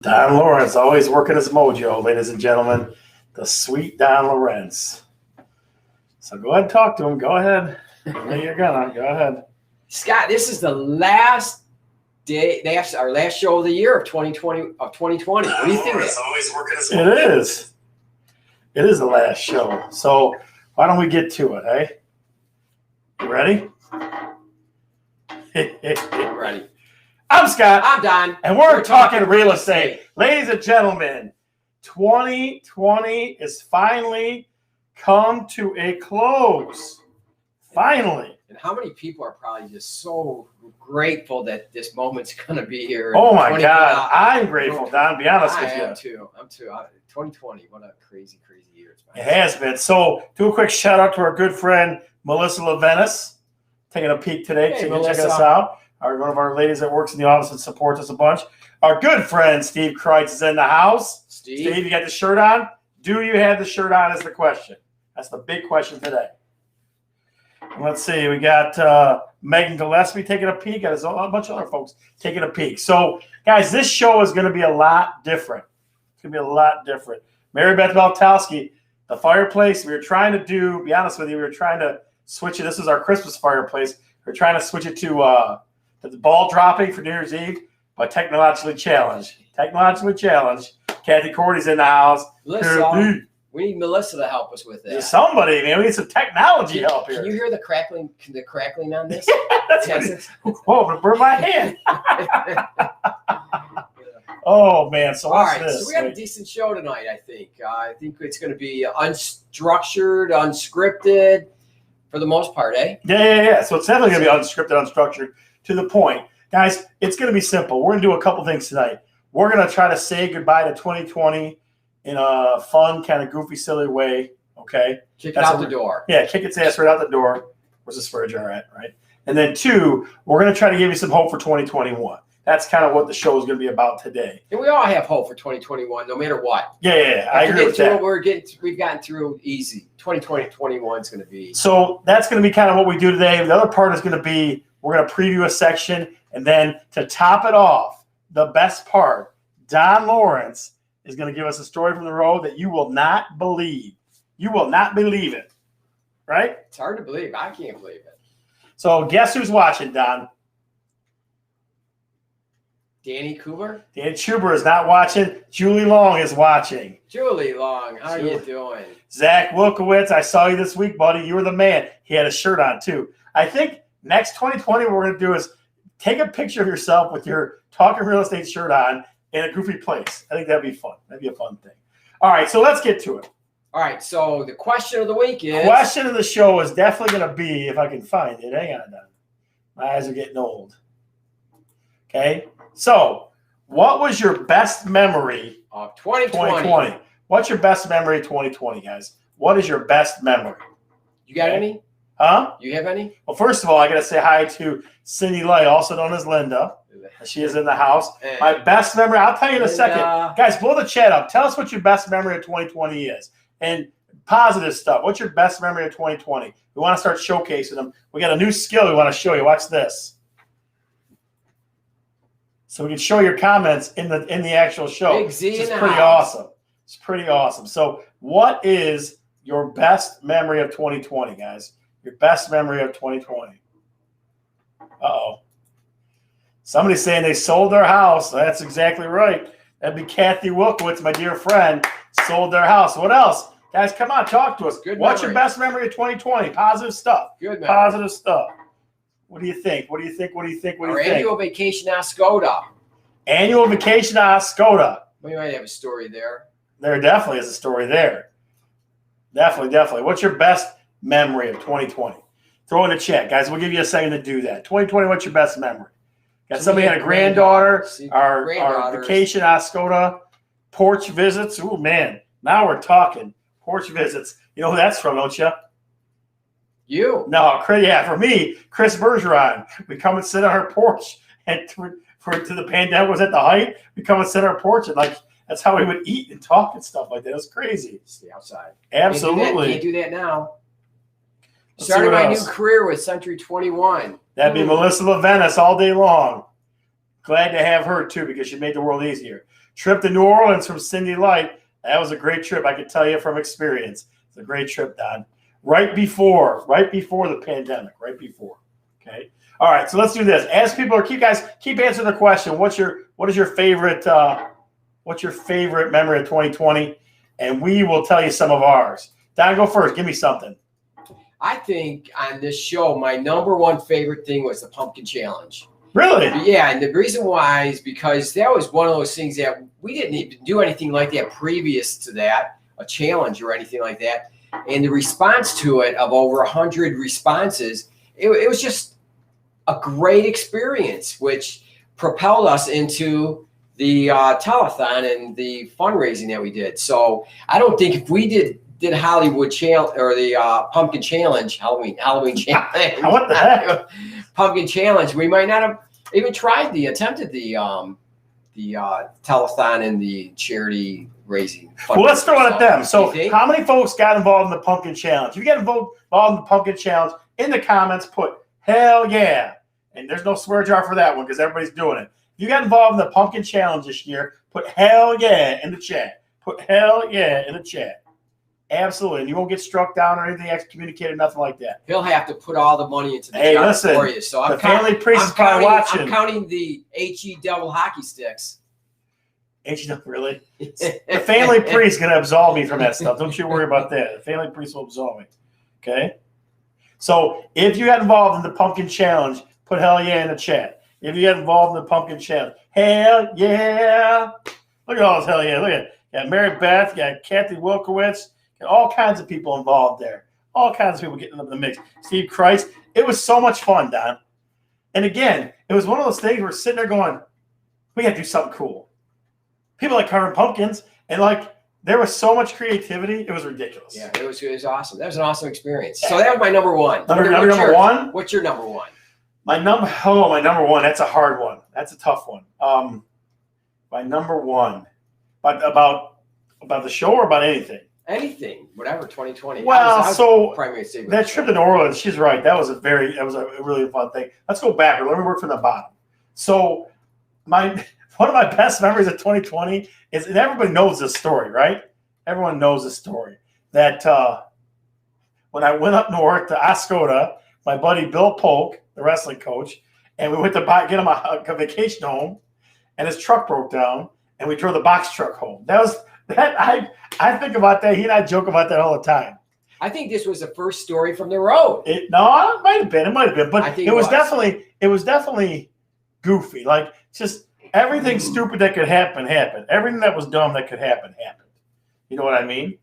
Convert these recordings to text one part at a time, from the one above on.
Don Lawrence, always working his mojo, ladies and gentlemen. The sweet Don Lawrence. So go ahead and talk to him. Go ahead. You're gonna. Go ahead. Scott, this is the last day, our last show of the year of 2020. What do you think? Always working his mojo. It is. It is the last show. So why don't we get to it, eh? You ready? Ready. I'm Scott. I'm Don. And we're talking real estate. Ladies and gentlemen, 2020 is finally come to a close. Finally. And how many people are probably just so grateful that this moment's going to be here? Oh, my God. I'm grateful, Don, to be honest with you. I am, too. 2020, what a crazy year it's been. It has been. So, do a quick shout-out to our good friend, Melissa Levenis, taking a peek today. Hey, Check Melissa. us out. One of our ladies that works in the office and supports us a bunch. Our good friend, Steve Kreitz, is in the house. Steve, you got the shirt on? Do you have the shirt on is the question. That's the big question today. And let's see. We got Megan Gillespie taking a peek. Got a bunch of other folks taking a peek. So, guys, this show is going to be a lot different. It's going to be a lot different. Mary Beth Baltowski, the fireplace, we were trying to do, be honest with you, we were trying to switch it. This is our Christmas fireplace. We're trying to switch it to the ball dropping for New Year's Eve, but technologically challenged. Kathy Cordy's in the house. Melissa, we need Melissa to help us with that. Somebody, man. We need some technology help here. Can you hear the crackling on this? Whoa, but burn my hand. Oh, man. So all what's right, this? so we have a decent show tonight, I think. I think it's going to be unstructured, unscripted, for the most part, eh? Yeah. So it's definitely going to be unscripted, unstructured, to the point. Guys, it's going to be simple. We're going to do a couple things tonight. We're going to try to say goodbye to 2020 in a fun, kind of goofy, silly way, okay? Kick it out the door. Yeah, kick its ass right out the door. Where's the swear jar at, right? And then two, we're going to try to give you some hope for 2021. That's kind of what the show is going to be about today. And we all have hope for 2021, no matter what. Yeah. I agree with that. We've gotten through easy. 2021 is going to be. So that's going to be kind of what we do today. The other part is going to be we're going to preview a section. And then to top it off, the best part, Don Lawrence is going to give us a story from the road that you will not believe. You will not believe it. Right? It's hard to believe. I can't believe it. So guess who's watching, Don? Danny Cooper? Dan Chuber is not watching. Julie Long is watching. Julie Long, how are you doing? Zach Wilkowitz, I saw you this week, buddy. You were the man. He had a shirt on, too. I think next 2020 what we're going to do is take a picture of yourself with your Talking Real Estate shirt on in a goofy place. I think that'd be fun. That'd be a fun thing. All right, so let's get to it. All right, so the question of the week is... Question of the show is definitely going to be, if I can find it. Hang on, Don. My eyes are getting old. Okay? So, what was your best memory of 2020? What's your best memory of 2020, guys? What is your best memory? You got any? Huh? You have any? Well, first of all, I got to say hi to Cindy Light, also known as Linda. She is in the house. My best memory, I'll tell you in a second. Guys, blow the chat up. Tell us what your best memory of 2020 is. And positive stuff. What's your best memory of 2020? We want to start showcasing them. We got a new skill we want to show you. Watch this. So we can show your comments in the actual show. Big Z It's in the pretty house. awesome. It's pretty awesome. So what is your best memory of 2020, guys? Your best memory of 2020. Uh-oh. Somebody's saying they sold their house. That's exactly right. That'd be Kathy Wilkowitz, my dear friend, sold their house. What else? Guys, come on, talk to us. What's your best memory of 2020? Positive stuff. Good memory. Positive stuff. What do you think? Our annual vacation to Oscoda. Annual vacation to Oscoda. We might have a story there. There definitely is a story there. Definitely. What's your best memory of 2020? Throw in the chat, guys. We'll give you a second to do that. 2020, what's your best memory? Got somebody had a granddaughter, our vacation to Oscoda, porch visits. Ooh, man. Now we're talking. Porch visits. You know who that's from, don't you? You? No, for me, Chris Bergeron. We come and sit on her porch, and to the pandemic was at the height. We come and sit on our porch, and that's how we would eat and talk and stuff like that. It was crazy. Stay outside. Absolutely. Can't do that now. Started my new career with Century 21. That'd be Melissa Levenis all day long. Glad to have her too because she made the world easier. Trip to New Orleans from Cindy Light. That was a great trip. I can tell you from experience. It's a great trip, Don. Right before the pandemic. Right before. Okay. All right. So let's do this. As people are keep answering the question. What is your favorite memory of 2020? And we will tell you some of ours. Don, go first. Give me something. I think on this show, my number one favorite thing was the pumpkin challenge. Really? Yeah, and the reason why is because that was one of those things that we didn't even do anything like that previous to that, a challenge or anything like that. And the response to it of over 100 responses, it was just a great experience, which propelled us into the telethon and the fundraising that we did. So I don't think if we did Hollywood challenge or the pumpkin challenge, Halloween challenge. What the heck? Pumpkin challenge. We might not have even attempted the telethon and the charity raising. Well, let's throw it at them. So how many folks got involved in the pumpkin challenge? If you get involved in the pumpkin challenge, in the comments, put hell yeah. And there's no swear jar for that one because everybody's doing it. If you got involved in the pumpkin challenge this year, put hell yeah in the chat. Put hell yeah in the chat. Absolutely. And you won't get struck down or anything excommunicated, nothing like that. He'll have to put all the money into the jar for you. So the family priest is probably watching. I'm counting the HE double hockey sticks. HE really? The family priest is going to absolve me from that stuff. Don't you worry about that. The family priest will absolve me. Okay? So if you got involved in the pumpkin challenge, put hell yeah in the chat. If you got involved in the pumpkin challenge, hell yeah. Look at all this hell yeah. Look at it. You got Mary Beth, you got Kathy Wilkowitz. All kinds of people involved there. All kinds of people getting up in the mix. Steve Christ. It was so much fun, Don. And again, it was one of those things where we're sitting there going, we got to do something cool. People like carving pumpkins, and like there was so much creativity. It was ridiculous. Yeah, it was awesome. That was an awesome experience. So that was my number one. Number one? What's your number one? My number one. That's a hard one. That's a tough one. My number one. About the show or about anything? Anything, whatever, 2020. Well, so primary that trip to New Orleans, she's right. That was a really fun thing. Let's go back. Let me work from the bottom. So one of my best memories of 2020 is, and everybody knows this story, right? Everyone knows this story, that when I went up north to Oscoda, my buddy Bill Polk, the wrestling coach, and we went to get him a vacation home, and his truck broke down, and we drove the box truck home. I think about that. He and I joke about that all the time. I think this was the first story from the road. It might have been, but it was definitely goofy. Like just everything stupid that could happen happened. Everything that was dumb that could happen happened. You know what I mean?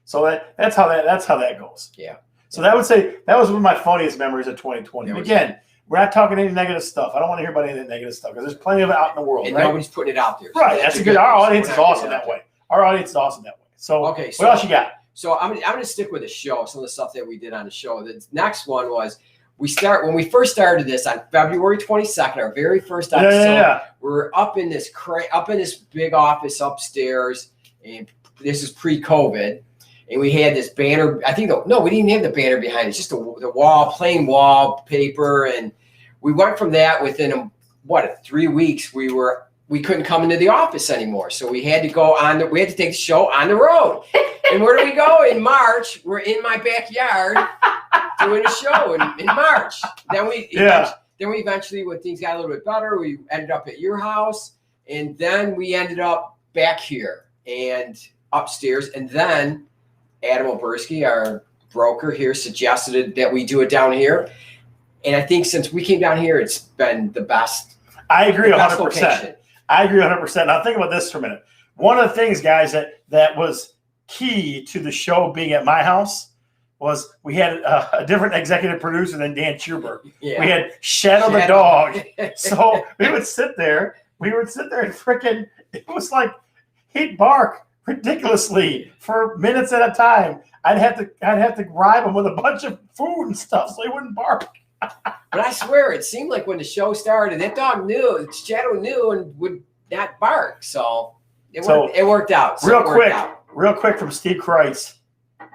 So that's how that goes. Yeah. So that was one of my funniest memories of 2020. Again, we're not talking any negative stuff. I don't want to hear about any negative stuff because there's plenty of it out in the world. And right? nobody's putting it out there. So right. That's a good. Our audience is awesome that way. Our audience is awesome that way. So, okay, what else you got? So I'm going to stick with the show, some of the stuff that we did on the show. The next one was when we first started this on February 22nd, our very first episode. Yeah. We're up in this big office upstairs, and this is pre-COVID. And we had this banner. We didn't even have the banner behind it. It's just the plain wallpaper. And we went from that within 3 weeks. We couldn't come into the office anymore. So we had to we had to take the show on the road. And where do we go? In March, we're in my backyard doing a show in March. Then we eventually, when things got a little bit better, we ended up at your house. And then we ended up back here and upstairs. And then Adam Oberski, our broker here, suggested that we do it down here. And I think since we came down here, it's been the best. I agree 100%. I agree 100%. Now think about this for a minute. One of the things, guys, that was key to the show being at my house was we had a different executive producer than Dan Schubert. Yeah. We had Shadow the dog. So we would sit there and freaking, it was like he'd bark ridiculously for minutes at a time. I'd have to bribe him with a bunch of food and stuff so he wouldn't bark. But I swear, it seemed like when the show started, that dog knew, Shadow knew, and would not bark. So it worked out. Real quick from Steve Kreitz. Let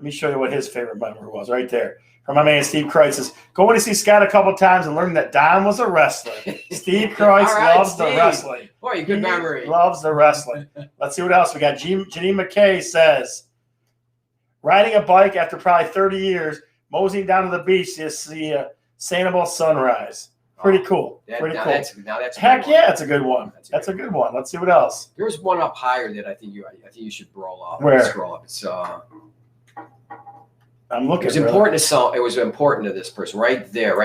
me show you what his favorite memory was right there. from my man Steve Kreitz is going to see Scott a couple times and learning that Don was a wrestler. Steve Kreitz loves the wrestling. Boy, good memory. Loves the wrestling. Let's see what else we got. Janine McKay says, riding a bike after probably 30 years, moseying down to the beach to see a Sanibel sunrise. Pretty cool. Pretty cool. That's Heck yeah, it's a good one. That's a good one. Let's see what else. There's one up higher that I think you should roll up. Where? Scroll up. It's I'm looking. It was important to some. It was important to this person. Right there.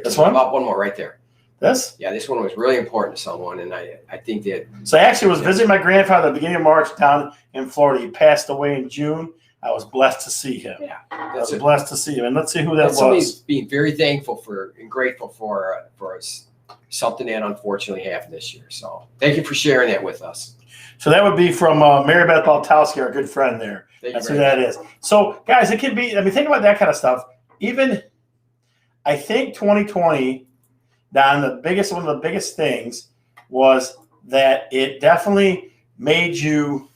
This one? About one more right there. This? Yeah, this one was really important to someone, and I think that. So I actually was visiting my grandfather at the beginning of March down in Florida. He passed away in June. I was blessed to see him. Yeah, blessed to see him. And let's see who that was. Somebody being very thankful for and grateful for something that unfortunately happened this year. So thank you for sharing that with us. So that would be from Mary Beth Baltowski, our good friend there. That's who that is. So, guys, it could be, I mean, think about that kind of stuff. Even, I think 2020, Don, one of the biggest things was that it definitely made you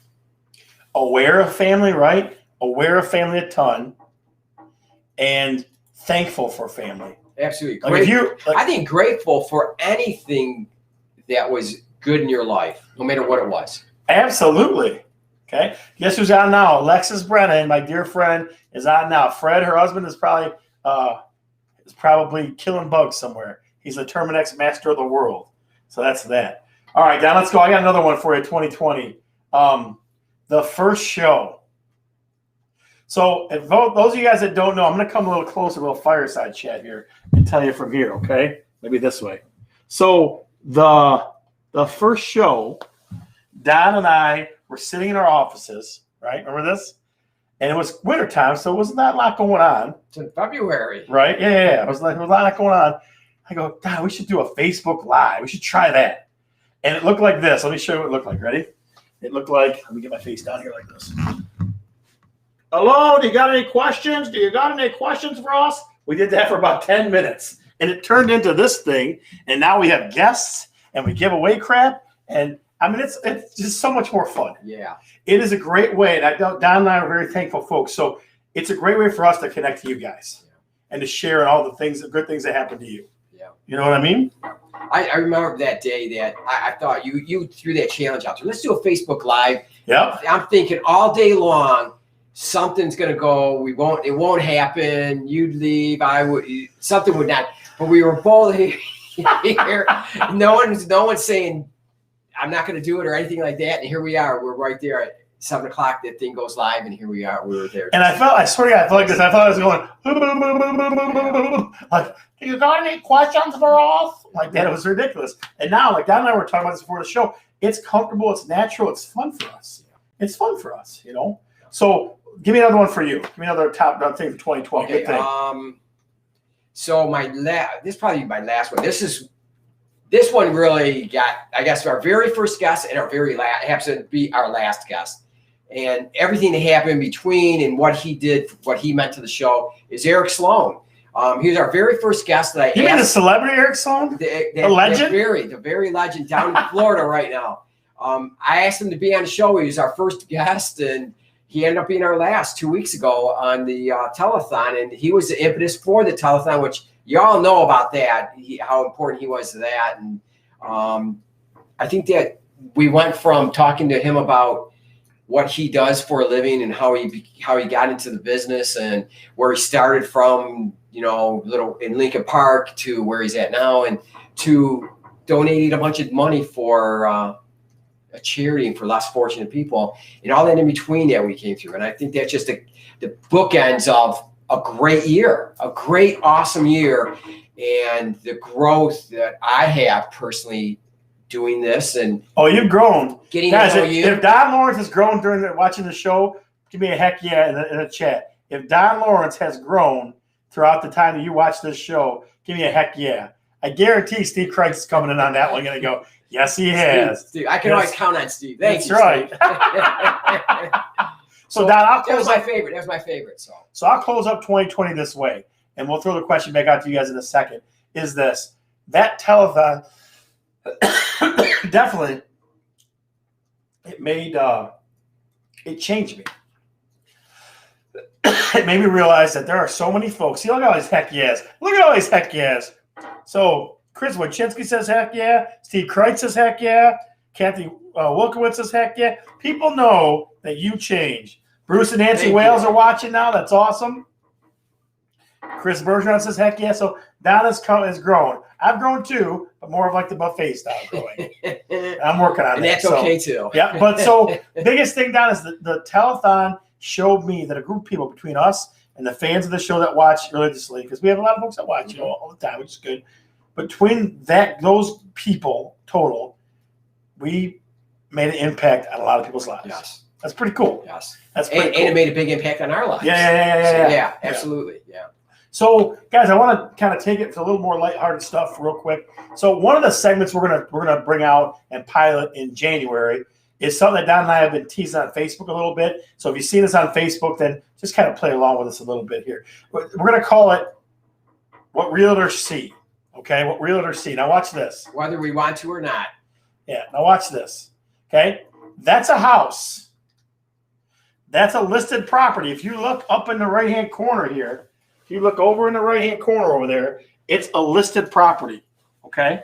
aware of family, right? Aware of family a ton and thankful for family. Absolutely. Like I think grateful for anything that was good in your life, no matter what it was. Absolutely. Okay. Guess who's on now? Alexis Brennan, my dear friend, is on now. Fred, her husband, is probably killing bugs somewhere. He's the Terminex master of the world. So that's that. All right, Don, let's go. I got another one for you, 2020. The first show. So if those of you guys that don't know, I'm going to come a little closer, a little fireside chat here and tell you from here, okay? Maybe this way. So the first show, Don and I were sitting in our offices, right? Remember this? And it was wintertime, so it was not a lot going on. It's in February. Right? Yeah. It was like, there was a lot going on. I go, Don, we should do a Facebook Live. We should try that. And it looked like this. Let me show you what it looked like. Ready? It looked like, let me get my face down here like this. Hello, do you got any questions? Do you got any questions for us? We did that for about 10 minutes. And it turned into this thing. And now we have guests and we give away crap. And I mean, it's just so much more fun. Yeah. It is a great way. And Don and I are very thankful folks. So it's a great way for us to connect to you guys and to share all the good things that happen to you. Yeah. You know what I mean? I remember that day that I thought you threw that challenge out there. Let's do a Facebook Live. Yep. I'm thinking all day long, something's going to go. It won't happen. You'd leave. Something would not. But we were both here. No one's saying, I'm not going to do it or anything like that. And here we are. We're right there at 7 o'clock. That thing goes live, and here we are. We were there. And I swear to God, I felt like this. I thought I was going, like, do you got any questions for us? Like that. It was ridiculous. And now, like Don and I were talking about this before the show. It's comfortable. It's natural. It's fun for us. It's fun for us, you know? So give me another one for you. Give me another top thing for 2012. Okay, Good thing. So this is probably my last one. This one really got, I guess, our very first guest and our very last, happens to be our last guest. And everything that happened in between and what he did, what he meant to the show is Eric Sloan. He was our very first guest that I asked. You mean the celebrity Eric Sloan? The legend? The very legend down in Florida right now. I asked him to be on the show. He was our first guest, and he ended up being our last 2 weeks ago on the telethon. And he was the impetus for the telethon, which you all know about that, how important he was to that. And I think that we went from talking to him about what he does for a living and how he got into the business and where he started from, little in Lincoln Park to where he's at now, and to donating a bunch of money for a charity and for less fortunate people, and all that in between that we came through. And I think that's just the bookends of a great year, a great, awesome year, and the growth that I have personally doing this. And you've grown. Getting guys, to know you. If Don Lawrence has grown during watching the show, give me a heck yeah in the chat. If Don Lawrence has grown throughout the time that you watch this show, give me a heck yeah. I guarantee Steve Kreitz is coming in on that one. Going to go, yes, he has. Steve, I can always count on Steve. Thanks. That's right. So Don, I'll close. That was my favorite. So I'll close up 2020 this way, and we'll throw the question back out to you guys in a second. Is this that telethon? Definitely, it changed me. it made me realize that there are so many folks. See, look at all these heck yes. Look at all these heck yes. So Chris Wojcinski says heck yeah. Steve Kreitz says heck yeah. Kathy Wilkowitz says heck yeah. People know that you change. Bruce and Nancy Wales are watching now. That's awesome. Chris Bergeron says heck yeah. So Donna's has grown. I've grown too, but more of like the buffet style growing. I'm working on and that. That's okay too. Yeah, but so biggest thing, Don, is the telethon showed me that a group of people between us and the fans of the show that watch religiously, because we have a lot of folks that watch all the time, which is good. Between those people total, we made an impact on a lot of people's lives. Yes. That's pretty cool. Yes. That's pretty cool. And it made a big impact on our lives. Yeah, absolutely. Yeah. So, guys, I want to kind of take it to a little more lighthearted stuff real quick. So, one of the segments we're gonna bring out and pilot in January is something that Don and I have been teasing on Facebook a little bit. So, if you've seen us on Facebook, then just kind of play along with us a little bit here. We're gonna call it "What Realtors See." Okay, what realtors see. Now, watch this. Whether we want to or not. Yeah. Now, watch this. Okay, that's a house. That's a listed property. If you look up in the right-hand corner here. If you look over in the right-hand corner over there, it's a listed property, okay?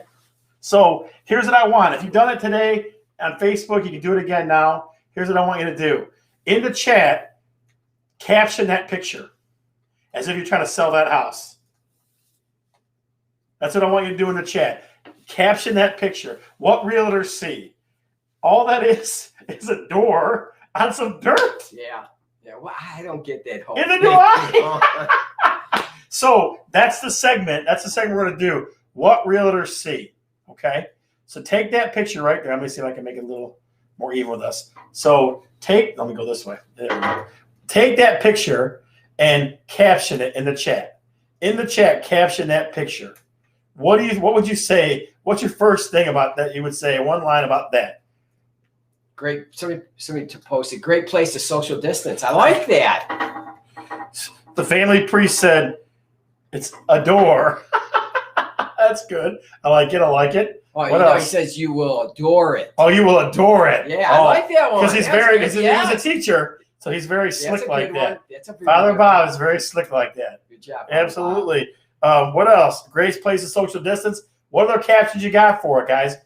So here's what I want. If you've done it today on Facebook, you can do it again now. Here's what I want you to do. In the chat, caption that picture as if you're trying to sell that house. That's what I want you to do in the chat. Caption that picture. What realtors see. All that is a door on some dirt. Yeah. Yeah. Well, I don't get that whole Neither do I. So that's the segment. That's the segment we're going to do. What realtors see. Okay. So take that picture right there. Let me see if I can make it a little more even with us. So let me go this way. There we go. Take that picture and caption it in the chat. In the chat, caption that picture. What would you say? What's your first thing about that? You would say one line about that. Great. Somebody to post a great place to social distance. I like that. The family priest said, it's a door. That's good. I like it. Oh, what else? He says you will adore it. Oh, you will adore it. Yeah, I like that one. Because he's he's a teacher, so he's very slick like that. Father Bob is very slick like that. Good job. Absolutely. What else? Great place of social distance. What other captions you got for it, guys?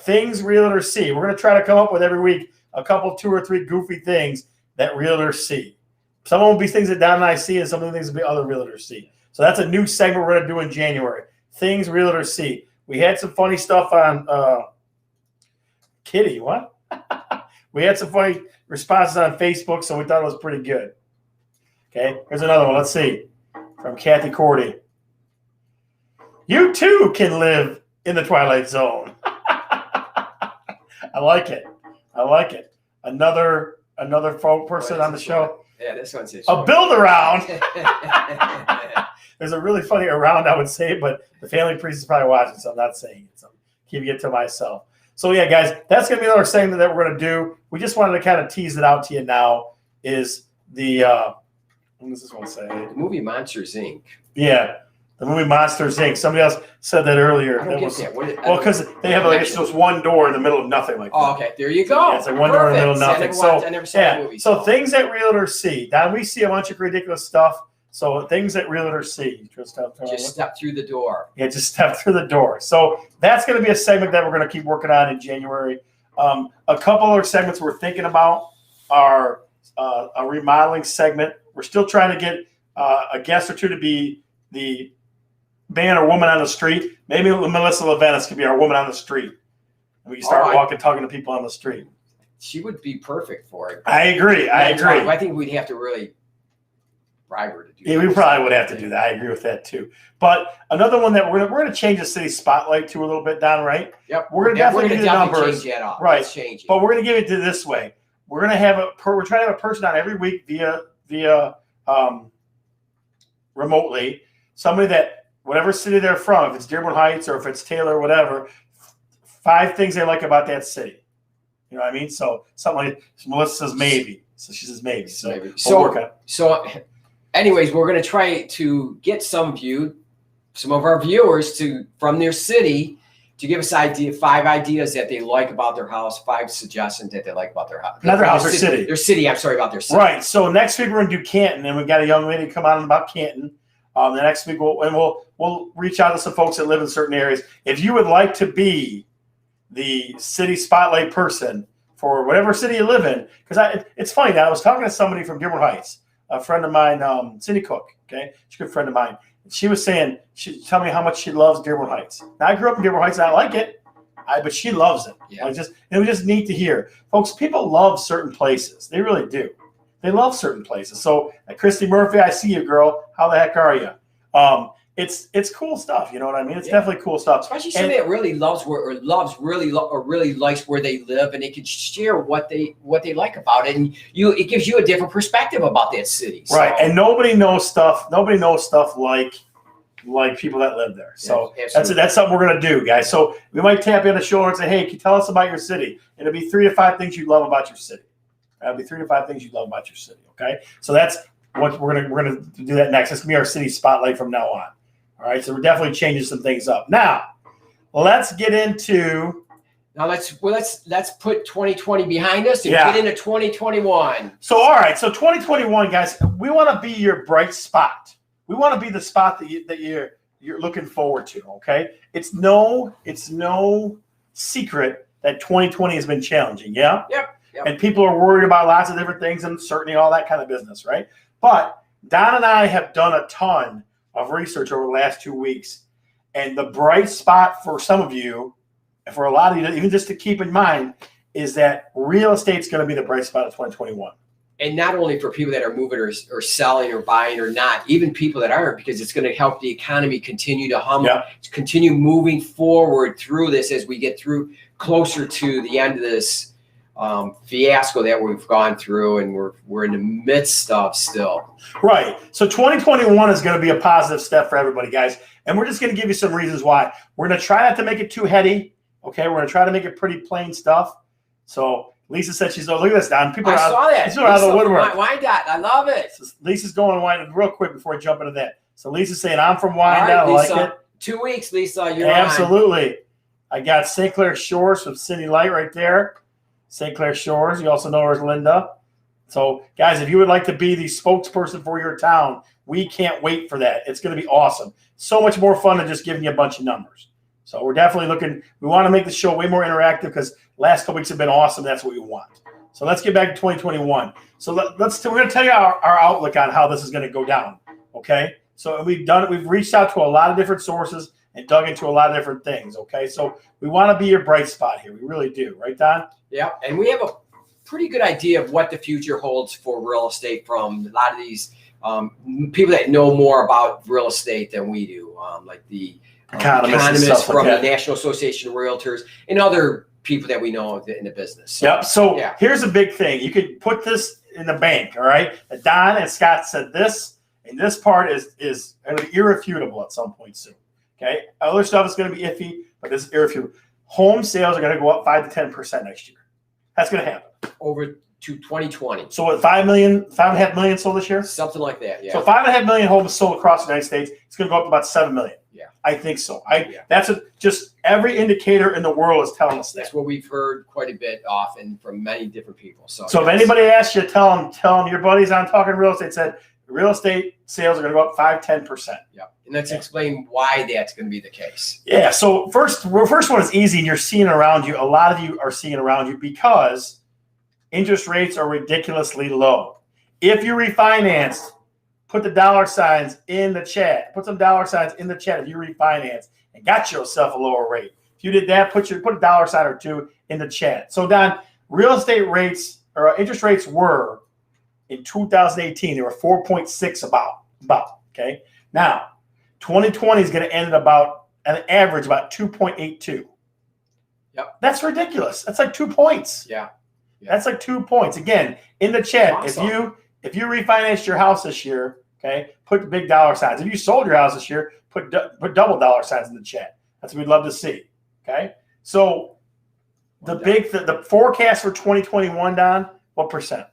Things realtors see. We're going to try to come up with every week a couple, 2 or 3 goofy things that realtors see. Some of them will be things that Don and I see, and some of the things will be other realtors see. So that's a new segment we're going to do in January. Things realtors see. We had some funny stuff on Kitty. What? We had some funny responses on Facebook, so we thought it was pretty good. Okay, here's another one. Let's see. From Kathy Cordy. You too can live in the Twilight Zone. I like it. Another person on the show. Yeah, this one's a build around. There's a really funny around, I would say, but the family priest is probably watching, so I'm not saying it. So I'm keeping it to myself. So yeah, guys, that's gonna be another segment that we're gonna do. We just wanted to kind of tease it out to you now. Is the what does this one say? The movie Monsters Inc. Yeah. The movie Monsters Inc. Somebody else said that earlier. I don't get that. Well, because they have like it's just one door in the middle of nothing like that. Oh, okay. There you go. Yeah, it's like one door in the middle of nothing. I never saw that movie. So things that realtors see. Now we see a bunch of ridiculous stuff. So things that realtors see. Just step through the door. Yeah, just step through the door. So that's going to be a segment that we're going to keep working on in January. A couple other segments we're thinking about are a remodeling segment. We're still trying to get a guest or two to be the man or woman on the street. Maybe Melissa Levenis could be our woman on the street. And we can start talking to people on the street. She would be perfect for it. I agree. I think we'd have to really bribe her to do that. Yeah, we probably would have to do that. I agree with that too. But another one that we're going to change the city spotlight to a little bit, Don, right? Yep. We're going to definitely do the numbers. Change that off. Right. Let's change it. But we're going to give it to this way. We're going to have we're trying to have a person on every week via remotely. Somebody that whatever city they're from, if it's Dearborn Heights or if it's Taylor or whatever, 5 things they like about that city. You know what I mean? So something like Melissa says maybe. So she says maybe. So maybe. We'll work on it. So anyways, we're going to try to get some of our viewers from their city to give us 5 ideas that they like about their house, 5 suggestions that they like about their house. Not their house, their city. Their city. I'm sorry, about their city. Right. So next week we're gonna do Canton, and we've got a young lady come on about Canton. The next week we'll reach out to some folks that live in certain areas. If you would like to be the city spotlight person for whatever city you live in, because it's funny that I was talking to somebody from Dearborn Heights, a friend of mine, Cindy Cook. Okay, she's a good friend of mine. She was saying, she tell me how much she loves Dearborn Heights. Now I grew up in Dearborn Heights and I like it, but she loves it. Yeah. It was just neat to hear, folks. People love certain places. They really do. They love certain places. So, Christy Murphy, I see you, girl. How the heck are you? It's cool stuff. You know what I mean? It's definitely cool stuff. Especially somebody that really loves really likes where they live, and they can share what they like about it, and it gives you a different perspective about that city. So. Right, and nobody knows stuff like people that live there. So that's something we're gonna do, guys. So we might tap you on the shoulder and say, hey, can you tell us about your city? And it'll be 3 to 5 things you love about your city. That'll be 3 to 5 things you love about your city. Okay, so that's what we're gonna do that next. It's gonna be our city spotlight from now on. All right, so we're definitely changing some things up. Now, let's get into. Now let's put 2020 behind us and get into 2021. So all right, so 2021, guys, we want to be your bright spot. We want to be the spot that you're looking forward to. Okay, it's no secret that 2020 has been challenging. Yeah. Yep. And people are worried about lots of different things, uncertainty, all that kind of business, right? But Don and I have done a ton of research over the last 2 weeks, and the bright spot for some of you, and for a lot of you, even just to keep in mind, is that real estate's going to be the bright spot of 2021. And not only for people that are moving or selling or buying or not, even people that aren't, because it's going to help the economy continue to hum, continue moving forward through this as we get closer to the end of this fiasco that we've gone through, and we're in the midst of still. Right. So 2021 is going to be a positive step for everybody, guys. And we're just going to give you some reasons why. We're going to try not to make it too heady. Okay. We're going to try to make it pretty plain stuff. So Lisa said look at this, Don. People are saw that. People are out of the woodwork. Wyandotte. I love it. So Lisa's going Wyandotte real quick before I jump into that. So Lisa's saying, I'm from Wyandotte. Right, Lisa, I like it. 2 weeks, Lisa. You're Absolutely. On. I got St. Clair Shores from Cindy Light right there. St. Clair Shores. You also know her as Linda. So, guys, if you would like to be the spokesperson for your town, we can't wait for that. It's going to be awesome. So much more fun than just giving you a bunch of numbers. So we're definitely looking. We want to make the show way more interactive because last couple weeks have been awesome. That's what we want. So let's get back to 2021. So we're going to tell you our outlook on how this is going to go down. Okay. So we've reached out to a lot of different sources and dug into a lot of different things. Okay. So we want to be your bright spot here. We really do. Right, Don? Yeah. And we have a pretty good idea of what the future holds for real estate from a lot of these people that know more about real estate than we do, like the economists from the National Association of Realtors and other people that we know in the business. So, here's a big thing. You could put this in the bank, all right? Don and Scott said this, and this part is irrefutable at some point soon, okay? Other stuff is going to be iffy, but this is irrefutable. Home sales are going to go up 5 to 10% next year. That's going to happen. Over to 2020. So what, 5.5 million sold this year? Something like that, yeah. So 5.5 million homes sold across the United States. It's going to go up to about 7 million. Yeah. I think so. That's just every indicator in the world is telling us that. That's what we've heard quite a bit often from many different people. So if anybody asks you, tell them your buddies on Talking Real Estate said real estate sales are going to go up 5-10%. Yeah. And let's explain why that's going to be the case. Yeah. So first one is easy, and you're seeing around you. A lot of you are seeing around you because interest rates are ridiculously low. If you refinanced, put the dollar signs in the chat. Put some dollar signs in the chat if you refinance and got yourself a lower rate. If you did that, put a dollar sign or two in the chat. So Don, real estate rates or interest rates were in 2018, they were 4.6 about. Okay. Now, 2020 is going to end at about an average about 2.82. Yep. That's ridiculous. That's like 2 points. Yeah. That's like 2 points. Again, in the chat, awesome. if you refinanced your house this year, okay, put big dollar signs. If you sold your house this year, put double dollar signs in the chat. That's what we'd love to see. Okay, so the forecast for 2021, Don, what percent?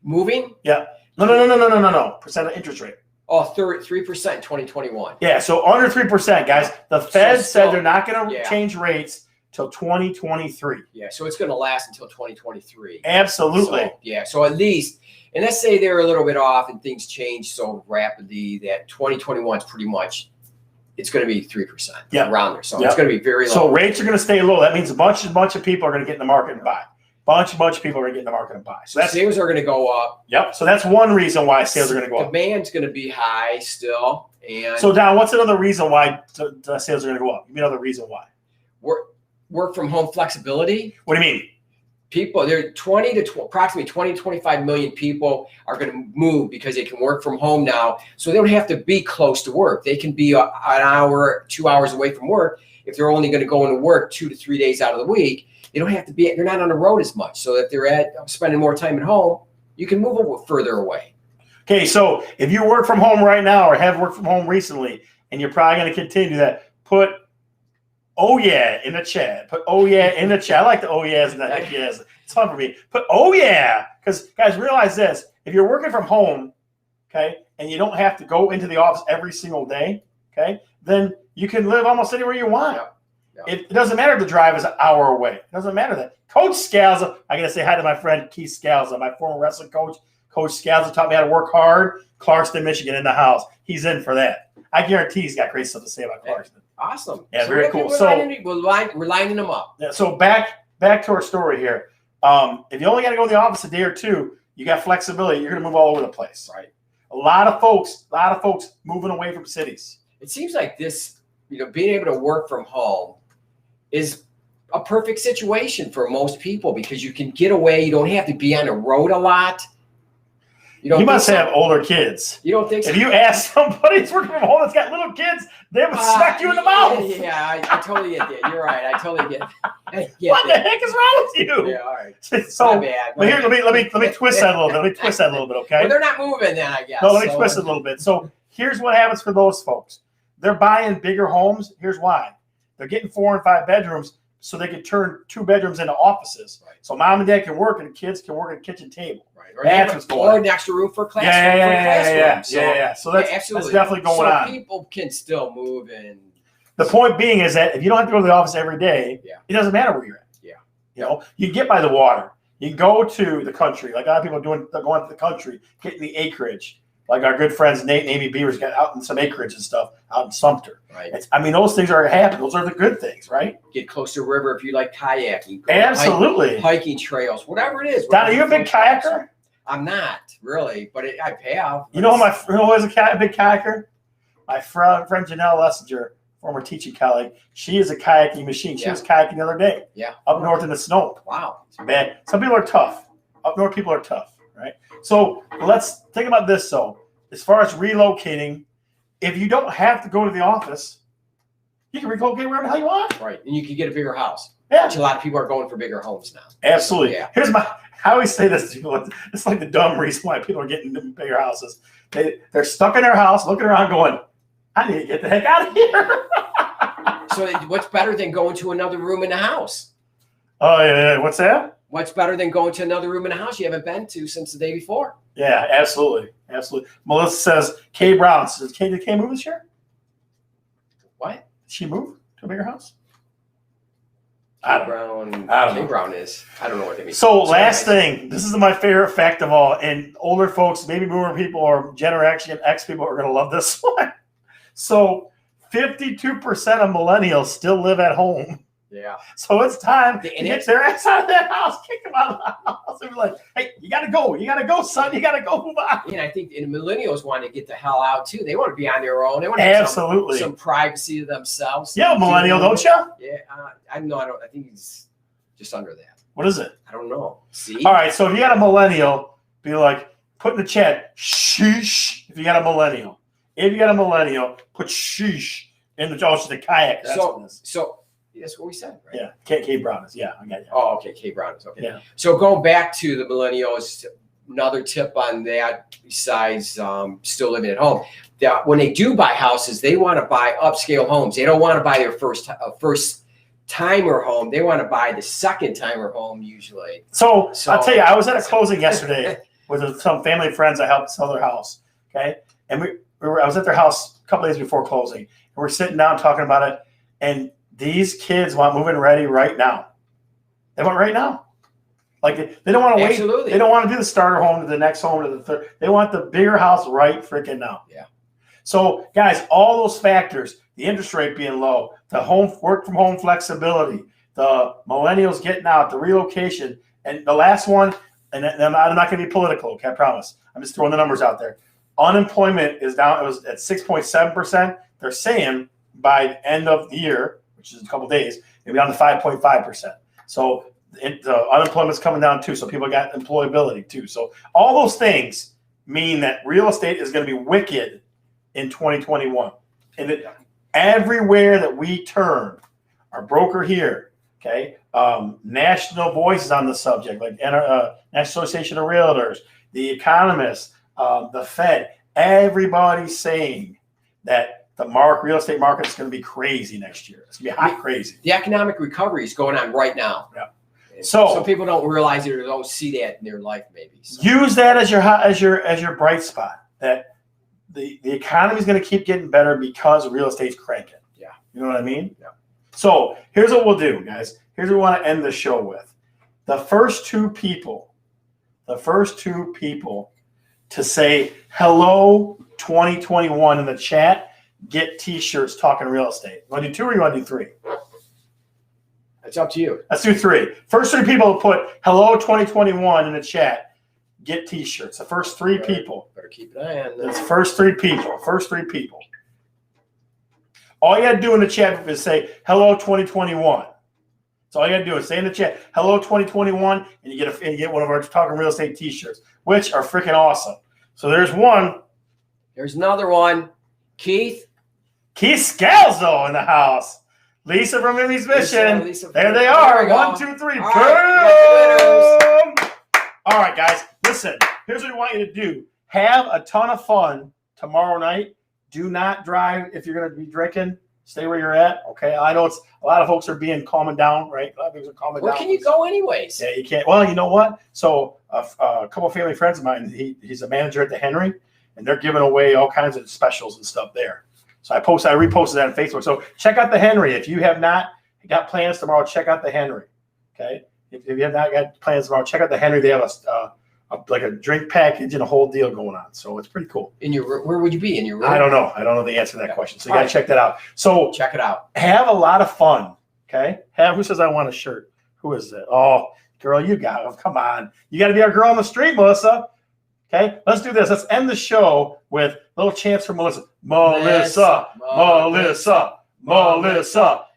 Moving? Yeah. No. Percent of interest rate. Oh, 3% in 2021. Yeah, so under 3%, guys. The Fed said they're not going to yeah. change rates till 2023. Yeah, so it's going to last until 2023. Absolutely. So, yeah, so at least, and let's say they're a little bit off and things change so rapidly that 2021 is pretty much, it's going to be 3% around there. So it's going to be very low. So rates are going to stay low. That means a bunch of people are going to get in the market and buy. Bunch of people are going to get in the market and buy. So that's, sales are going to go up. Yep. So that's one reason why sales are going to go up. Demand's going to be high still. And so Don, what's another reason why the sales are going to go up? Give me another reason why. Work from home flexibility. What do you mean? People, there are approximately 20 to 25 million people are going to move because they can work from home now. So they don't have to be close to work. They can be an hour, 2 hours away from work. If they're only going to go into work 2 to 3 days out of the week, they don't have to be, they're not on the road as much. So if they're spending more time at home, you can move a little further away. Okay, so if you work from home right now or have worked from home recently, and you're probably going to continue that, put "oh yeah" in the chat. Put "oh yeah" in the chat. I like the "oh yeahs" and the "heck yes." It's fun for me. Put "oh yeah," because guys, realize this: if you're working from home, okay, and you don't have to go into the office every single day, okay, then you can live almost anywhere you want. It doesn't matter if the drive is an hour away. It doesn't matter that. Coach Scalza, I got to say hi to my friend Keith Scalza, my former wrestling coach. Coach Scalza taught me how to work hard. Clarkston, Michigan, in the house. He's in for that. I guarantee he's got great stuff to say about Clarkston. Awesome. Yeah, very cool. We're lining them up. Yeah, so back to our story here. If you only got to go to the office a day or two, you got flexibility. You're going to move all over the place. Right. A lot of folks moving away from cities. It seems like this, being able to work from home is a perfect situation for most people because you can get away. You don't have to be on the road a lot. You must have older kids. You don't think so? If you ask somebody who's working from home that's got little kids, they would smack you in the mouth. Yeah, I totally get that. You're right. I totally get that. What the heck is wrong with you? Yeah, all right. So, my bad. But here, let me twist that a little bit. Let me twist that a little bit, okay? Well, they're not moving then, I guess. No, let me twist it a little bit. So here's what happens for those folks. They're buying bigger homes. Here's why. They're getting 4 and 5 bedrooms so they can turn 2 bedrooms into offices. Right. So mom and dad can work and the kids can work at a kitchen table. Right. Or an extra room for classroom. Yeah. So that's definitely going on. People can still move. And the point being is that if you don't have to go to the office every day, it doesn't matter where you're at. Yeah. You can get by the water. You can go to the country. Like a lot of people are going to the country, getting the acreage. Like our good friends Nate and Amy Beavers got out in some acreage and stuff out in Sumter. Right. Those things are happening. Those are the good things, right? Get close to the river if you like kayaking. Absolutely. Hiking trails, whatever it is. Don, are you a big kayaker? I'm not really, but I have. You know who is a big kayaker? My friend Janelle Lessinger, former teaching colleague. She is a kayaking machine. She was kayaking the other day. Yeah. Up north in the snow. Wow. It's bad. Some people are tough. Up north, people are tough, right? So let's think about this, though. As far as relocating, if you don't have to go to the office, you can relocate wherever the hell you want. Right. And you can get a bigger house. Yeah. Which a lot of people are going for bigger homes now. Absolutely. Yeah. I always say this to people. It's like the dumb reason why people are getting bigger houses. They're stuck in their house, looking around going, I need to get the heck out of here. So what's better than going to another room in the house? Oh, yeah. What's that? What's better than going to another room in the house you haven't been to since the day before? Yeah, absolutely. Melissa says, Kay Brown. Did Kay move this year? What? Did she move to a bigger house? I don't know. I don't know what they mean. So last thing, this is my favorite fact of all, and older folks, baby boomer people or Generation X people are going to love this one. So 52% of millennials still live at home. Yeah. So it's time to get their ass out of that house, kick them out of the house, and be like, hey, you got to go. You got to go, son. You got to go move on. Yeah, I think the millennials want to get the hell out, too. They want to be on their own. They want to have some privacy to themselves. Yeah, millennial, don't you? Yeah. I think he's just under that. What is it? I don't know. See? All right, so if you got a millennial, be like, put in the chat, sheesh, if you got a millennial. If you got a millennial, put sheesh in the kayak. That's what it is. So that's what we said, right? Yeah, Kay Brown is. Yeah, I got you. Oh, okay, Kay Brown is. Okay. Yeah. So going back to the millennials, another tip on that, besides still living at home, that when they do buy houses, they want to buy upscale homes. They don't want to buy their first timer home. They want to buy the second timer home usually. So I'll tell you, I was at a closing yesterday with some family friends. I helped sell their house. Okay, and I was at their house a couple days before closing, and we're sitting down talking about it. And these kids want move-in ready right now. They want right now. Like they don't want to wait. Absolutely. They don't want to do the starter home to the next home to the third. They want the bigger house right freaking now. Yeah. So guys, all those factors, the interest rate being low, the home work from home flexibility, the millennials getting out, the relocation, and the last one, and I'm not going to be political, okay, I promise. I'm just throwing the numbers out there. Unemployment is down. It was at 6.7%. They're saying by the end of the year, which is a couple days, it'll be down to 5.5%. So the unemployment's coming down too. So people got employability too. So all those things mean that real estate is going to be wicked in 2021. And everywhere that we turn, our broker here, okay, national voices on the subject, like National Association of Realtors, the economists, the Fed, everybody's saying that the real estate market is going to be crazy next year. It's going to be hot crazy. The economic recovery is going on right now. Yeah. So some people don't realize it or don't see that in their life, maybe. So. Use that as your bright spot. That the economy is going to keep getting better because real estate's cranking. Yeah. You know what I mean? Yeah. So here's what we'll do, guys. Here's what we want to end the show with. The first two people to say hello 2021 in the chat get T-shirts talking real estate. You want to do 2 or you want to do 3? It's up to you. Let's do 3. First 3 people to put hello 2021 in the chat get T-shirts. The first 3 people. Better keep an eye on That's this. first 3 people. First 3 people. All you got to do in the chat is say hello 2021. That's all you got to do is say in the chat hello 2021, and you get one of our Talking Real Estate T-shirts, which are freaking awesome. So there's one. There's another one. Keith Scalzo in the house. Lisa from Mimi's Mission. There they are. 1, 2, 3. Boom! All right, guys. Listen, here's what we want you to do. Have a ton of fun tomorrow night. Do not drive if you're going to be drinking. Stay where you're at. Okay. I know it's a lot of folks are calming down, right? A lot of folks are calming down. Where can you go anyways? Yeah, you can't. Well, you know what? So a couple of family friends of mine, he's a manager at the Henry, and they're giving away all kinds of specials and stuff there. So I reposted that on Facebook. So check out the Henry. If you have not got plans tomorrow, check out the Henry. Okay. If you have not got plans tomorrow, check out the Henry. They have like a drink package and a whole deal going on. So it's pretty cool. Where would you be? In your room? I don't know. I don't know the answer to that question. So you got to check that out. So check it out. Have a lot of fun. Okay. Who says I want a shirt? Who is it? Oh, girl, you got it. Come on. You got to be our girl on the street, Melissa. Okay. Let's do this. Let's end the show with little chants for Melissa. Melissa.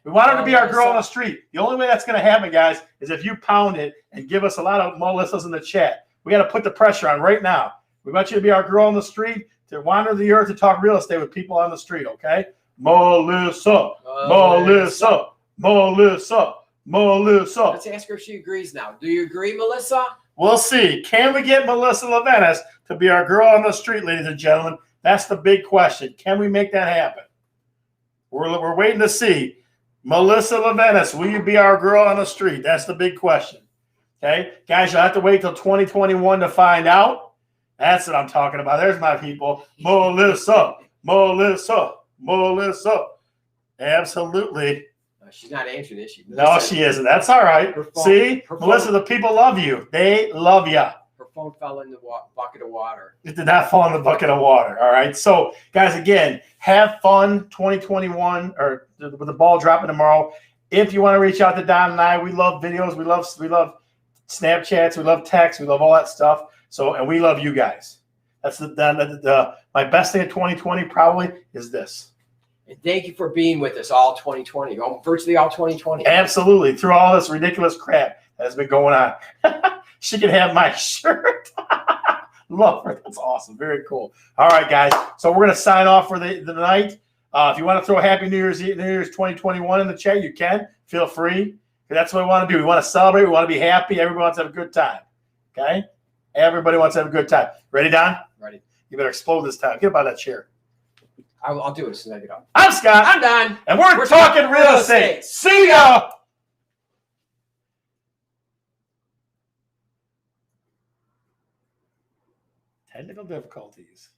We want her to be our girl on the street. The only way that's going to happen, guys, is if you pound it and give us a lot of Melissas in the chat. We got to put the pressure on right now. We want you to be our girl on the street, to wander the earth, to talk real estate with people on the street, okay? Melissa. Let's ask her if she agrees now. Do you agree, Melissa? We'll see. Can we get Melissa Levenis to be our girl on the street, ladies and gentlemen? That's the big question. Can we make that happen? We're waiting to see. Melissa Levenis, will you be our girl on the street? That's the big question. Okay, guys, you'll have to wait till 2021 to find out. That's what I'm talking about. There's my people. Melissa. Absolutely. She's not answering this. No, she isn't. That's all right. See, Melissa, the people love you. They love you. Her phone fell in the bucket of water. It did not fall in the bucket of water. All right. So, guys, again, have fun 2021 or with the ball dropping tomorrow. If you want to reach out to Don and I, we love videos. We love Snapchats. We love texts. We love all that stuff. So, and we love you guys. That's my best thing in 2020 probably is this. And thank you for being with us all 2020, virtually all 2020. Absolutely. Through all this ridiculous crap that has been going on. She can have my shirt. Love her. That's awesome. Very cool. All right, guys. So we're going to sign off for the night. If you want to throw a Happy New Year's 2021 in the chat, you can. Feel free. That's what we want to do. We want to celebrate. We want to be happy. Everybody wants to have a good time. Okay? Everybody wants to have a good time. Ready, Don? Ready. You better explode this time. Get up out of that chair. I'll do it as soon as I get up. I'm Scott. I'm Don. And we're talking real estate. See ya. Technical difficulties.